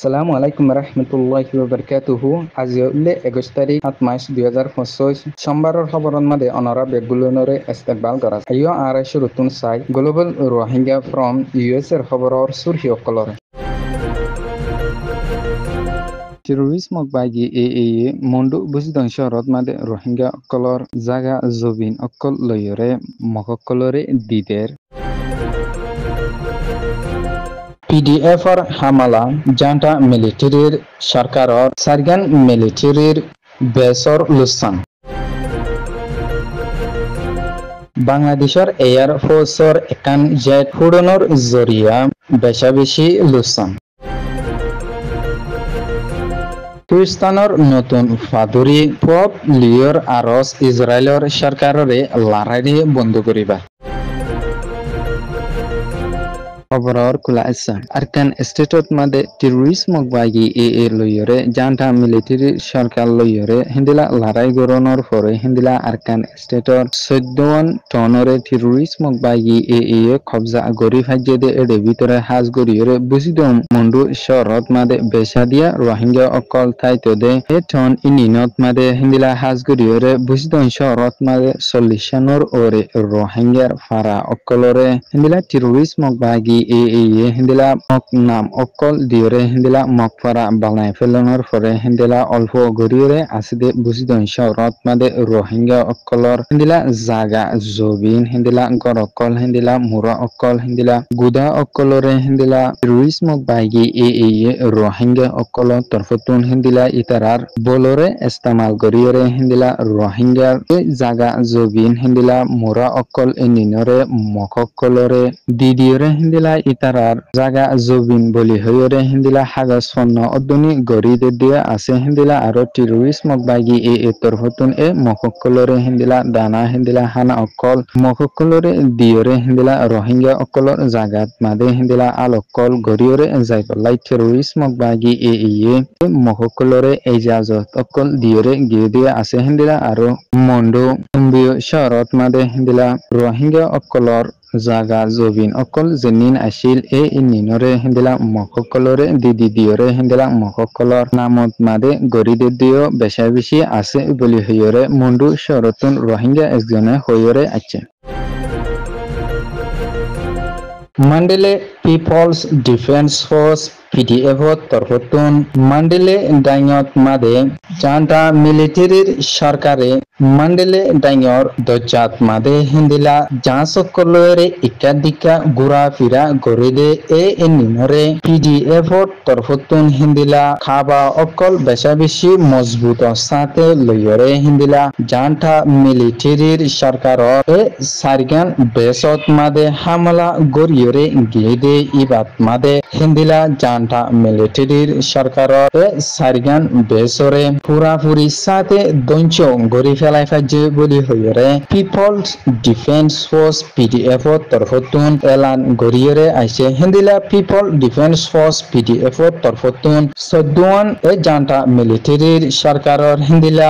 আসসালামু আলাইকুম রহমতুল্লাহি ওয়াবারাকাতুহু। আজি হলে 21 তারিখ 7 মার্চ 2025 সোমবারের খবরের মধ্যে অনারা বেগুলনরে ইস্তেকবাল করা আইও আর শুরুতুন সাই গ্লোবাল রোহিঙ্গা ফ্রম ইউএস এর খবরের সুরহি অকলর টেরোরিজমক বাগি মন্ডু বুজিদং শহরত মাদে রোহিঙ্গা অকলর জাগা জবিন অকল লয়রে মককলরে দিদের পিডিএফর হামলা জান্টা মিলিটারির সরকারর সারগান মিলিটারির বেসর লুসান বাংলাদেশের এয়ার ফোর্সর একান জেট উড়ানোর জরিয়া বেশি লুসান খ্রিস্টানৰ নতুন ফাদুরি পপ লিওর আরস ইসরায়েলের সরকাররে লড়াই বন্ধ করিবা খবৰৰ খোলা আছে আরকান স্টেটত মাদে টেরোরিজমক বাগি লয়রে জান্টা মিলিটারি সরকার লয়রে হিন্দিলা লড়াই গরণর পরে হিন্দিলা আরকান স্টেটর 14 টনরে টেরোরিজমক বাগি কবজা গরি ফাজে দে এর ভিতরে হাজ গরিয়রে বুঝিদম মন্ডু শহরত মাদে বেশা দিয়া রোহিঙ্গা অকল থাইতো দে এ টন ইনিনত মাদে হিন্দিলা হাজ গরিয়রে বুঝিদম শহরত মাদে 40 জনের ওরে রোহিঙ্গার ফারা অকলরে হিন্দিলা টেরোরিজমক বাগি হিন্দিলা মক নাম অকল দিয়রে হিন্দিলা মক ফারা বানাই ফেলনের পরে হিন্দিলা অল্প গরিয়রে আসিদে বুঝিদন শহরত মাদে রোহিঙ্গা অকলর হিন্দিলা জাগা জবিন হিন্দিলা গর অকল হিন্দিলা মুরা অকল হিন্দিলা গুদা অকলরে হিন্দিলা টেরোরিজমক বাগি রোহিঙ্গা অকলর তরফতুন হিন্দিলা ইতারার বলরে ইস্তেমাল গরিয়রে হিন্দিলা রোহিঙ্গার জাগা জবিন হিন্দিলা মুরা অকল নিনরে মক অকলরে দিদিয়রে হিন্দিলা ইতারার জাগা জবিন বলি হইরে হিন্দিলা হাগাস ফন্ন অদনি গরি দিয়ে আছে হিন্দিলা আরো টেরোরিজমক বাগি তরফতুন মককলরে হিন্দিলা দানা হিন্দিলা হানা অকল মককলরে দিয়রে হিন্দিলা রোহিঙ্গা অকলর জাগাত মাদে হিন্দিলা আল অকল গরিয়রে যাইবলাই টেরোরিজমক বাগি মককলরে এজাজত অকল দিয়রে গিয়ে দিয়ে আছে হিন্দিলা আরো মন্ডো শহরত মাদে হিন্দিলা রোহিঙ্গা অকলর জাগা জবিন অকল জেনিন আছিল নিনরে হিন্দিলা মককলরে দিয়রে হিন্দিলা মককলর নামত মাদে গরি দিও বেশি আছে বলি হইরে মন্ডু শরতুন রোহিঙ্গা একজনে হইরে আছে মান্ডেলে পিপলস ডিফেন্স ফোর্স পিডিএফ তরফতুন মান্ডেলে ডাইঙত মাদে জান্টা মিলিটারির সরকারে মান্ডেলে ডাইঙর দজ্জাত মাদে হিন্দিলা জাঁসকলরে ইকাদিকা ঘুরা ফিরা গরিদে নিনরে পিডিএফ তরফতুন হিন্দিলা খাবা অকল বেশি মজবুত সাথে লয়রে হিন্দিলা জান্টা মিলিটারির সরকারর সারগান বেসত মাদে হামলা গরিয়রে গিয়ে ইবাত মাদে হিন্দিলা জান্টা মিলিটারির সরকারর সারগান বেসরে পুরাপুরি সাথে দঞ্চ গরি ফেলাই ফাজে বলি হইরে পিপলস ডিফেন্স ফোর্স পিডিএফ তরফতুন এলান গরিয়রে আইছে হিন্দিলা পিপল ডিফেন্স ফোর্স পিডিএফ তরফতুন 14 জান্টা মিলিটারির সরকারর হিন্দিলা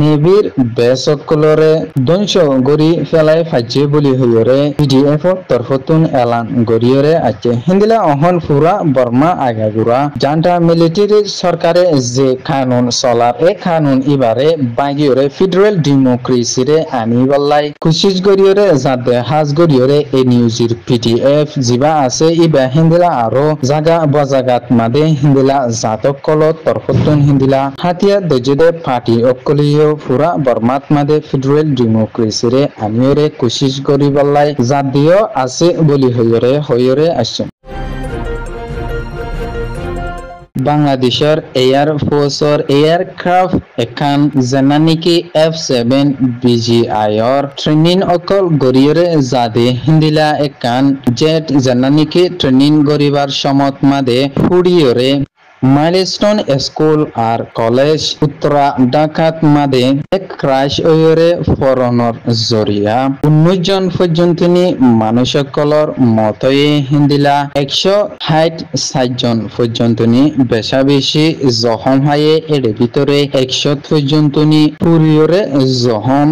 নেভির বেসকলরে দঞ্চ গরি ফেলাই ফাজে বলি হইরে পিডিএফ তরফতুন এলান গরিয়রে আছে হিন্দিলা অহন পুরা বর্মা আগাগুড়া জান্টা মিলিটারি সরকারে যে কানুন চলার কানুন ইবারে বাগিয়রে ফেডারেল ডেমোক্রেসিরে আনিবাল্লাই কুচিজ গরিয়রে যাতে হাজ গরিয়রে নিউজির পিডিএফ জিবা আছে ইবা হিন্দিলা আরো জাগা বজাগাত মাদে হিন্দিলা জাতক কলত তরফতুন হিন্দিলা হাতিয়া দজেদে পার্টি অকলিও পুরা বর্মাত মাদে ফেডারেল ডেমোক্রেসিরে আনিয়রে কুচিজ গরিবাল্লাই জাতীয় আছে বলি হইরে আসছে বাংলাদেশের এয়ার ফোর্সর এয়ারক্রাফট এখান জানানিকি F7 BGIর ট্রেনিং অকল গরিয়রে জাদে হিন্দিলা এখান জেট জানানিকি ট্রেনিং গরিবার সমত মাদে ফুড়িয়রে মাইলস্টোন স্কুল আর কলেজ উত্তরা ঢাকাত মাদে এক ক্রাশ ওয়রে ফরনর জরিয়া 19 জন পর্যন্ত মানুষকলর মতয়ে হিন্দিলা 160 জন পর্যন্ত বেশি জখম হায়ে এর ভিতরে 100 পর্যন্ত পুরিয়রে জখম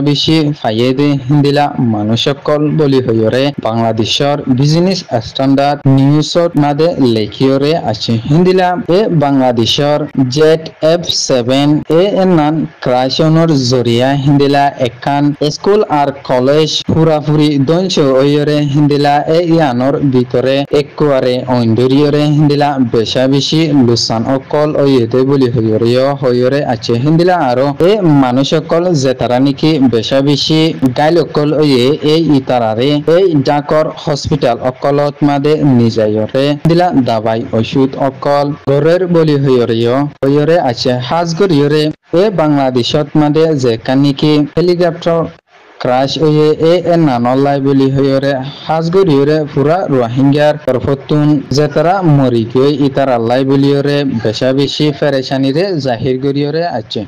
বেশি ফাইয়ে দে হিন্দিলা মানুষকল বলি হইরে বাংলাদেশের বিজনেস স্ট্যান্ডার্ড নিউজত মাদে লেখিয়রে আছে হিন্দিলা হিন্দিলা এ বাংলাদেশর ZF7 এ নান ক্রাইশনের জরিয়া হিন্দিলা একান স্কুল আর কলেজ পুরাপুরি দঞ্চ ওয়রে হিন্দিলা এ ইয়ানোর ভিতরে একুয়ারে অইন্দরিয়রে হিন্দিলা বেশা বেশি লুসান অকল ওয়েতে বলি হইরে আছে হিন্দিলা আরো এ মানুষ অকল যেতারা নাকি বেশা বেশি গাইল অকল ওয়ে এই ইতারারে এই ডাকর হসপিটাল অকলত মাদে নিজাইরে হিন্দিলা দাবাই ওষুধ অকল গরের বলি হইরে আছে হাজগরিয়রে এ বাংলাদেশত মাদে যে কানিকি হেলিকপ্টার ক্রাশ ওয়ে এ নানলাই বলি হইরে হাজগরিয়রে পুরা রোহিঙ্গার তরফতুন যেতারা মরি গই ইতার আল্লাই বলিয়রে বেশা বেশি ফেরেশানিরে জাহির গরিয়রে আছে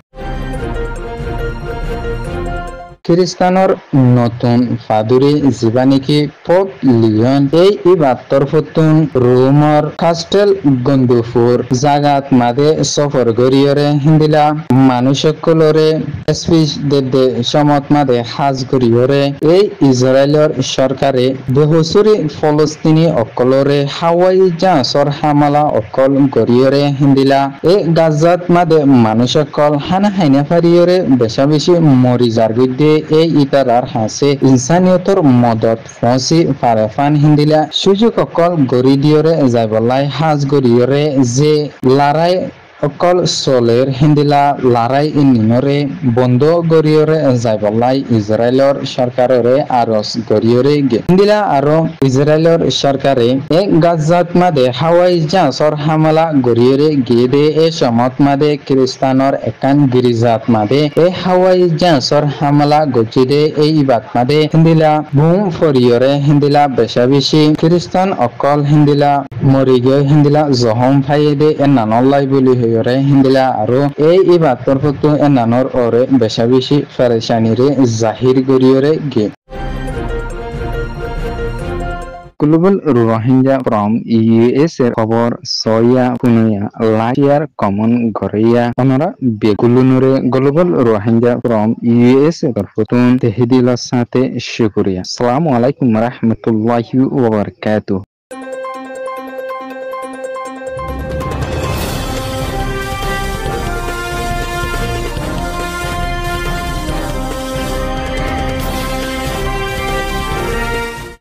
খ্রিস্টানর নতুন ফাদুরি জীবানিকি পোপ লিওন এই ইবাত্তর ফতুন রোমর কাস্টেল গন্দুফুর জাগাত মাদে সফর গরিয়রে হিন্দিলা মানুষকলরে স্পিচ দেদে সমত মাদে হাজ গরিয়রে এই ইসরায়েলের সরকারে বেহুসুরি ফলস্তিনি অকলরে হাওয়াই জাহাজর হামলা অকল গরিয়রে হিন্দিলা এই গাজাত মাদে মানুষকল হানা হাইনা ফারিয়রে বেশা বেশি মরি যার গদ্যে এই ইতারার হাসে ইনসানিয়তর মদত ফসি ফারেফান হিন্দিলা সুযোগ অকল গরি দিয়রে যাইবলাই হাজ গরিয়রে যে লড়াই অকল চলের হিন্দিলা লড়াই ইনিনরে বন্ধ গরিয়রে যাইবলাই ইসরায়েলর সরকাররে আরজ গরিয়রে গে হিন্দিলা আরো ইসরায়েলর সরকারে এক গাজাত মাদে হাওয়াই জাহাজর হামলা গরিয়রে গিয়ে দে এ সমত মাদে খ্রিস্টানর একান গিরিজাত মাদে এ হাওয়াই জাহাজর হামলা গজি দে এই ইবাত মাদে হিন্দিলা বুম ফরিয়রে হিন্দিলা বেশা বেশি খ্রিস্টান অকল হিন্দিলা মরিগে হিন্দিলা জহম ফাইয়ে দে এ নানলাই বলি হইরে হিন্দিলা আরো এই ইবাতর ফটো এ নানর ওরে বেশা বেশি ফেরেশানিরে জাহির গরিয়রে গে গ্লোবাল রোহিঙ্গা ফ্রম ইউএস এর খবর সয়া পুনিয়া লাইয়ার কমন গরিয়া অনরা বেগুলুনরে গ্লোবাল রোহিঙ্গা ফ্রম ইউএস এর ফতুন তেহিদিলার সাথে শুকরিয়া আসসালামু আলাইকুম রাহমাতুল্লাহি ওয়া বারাকাতুহু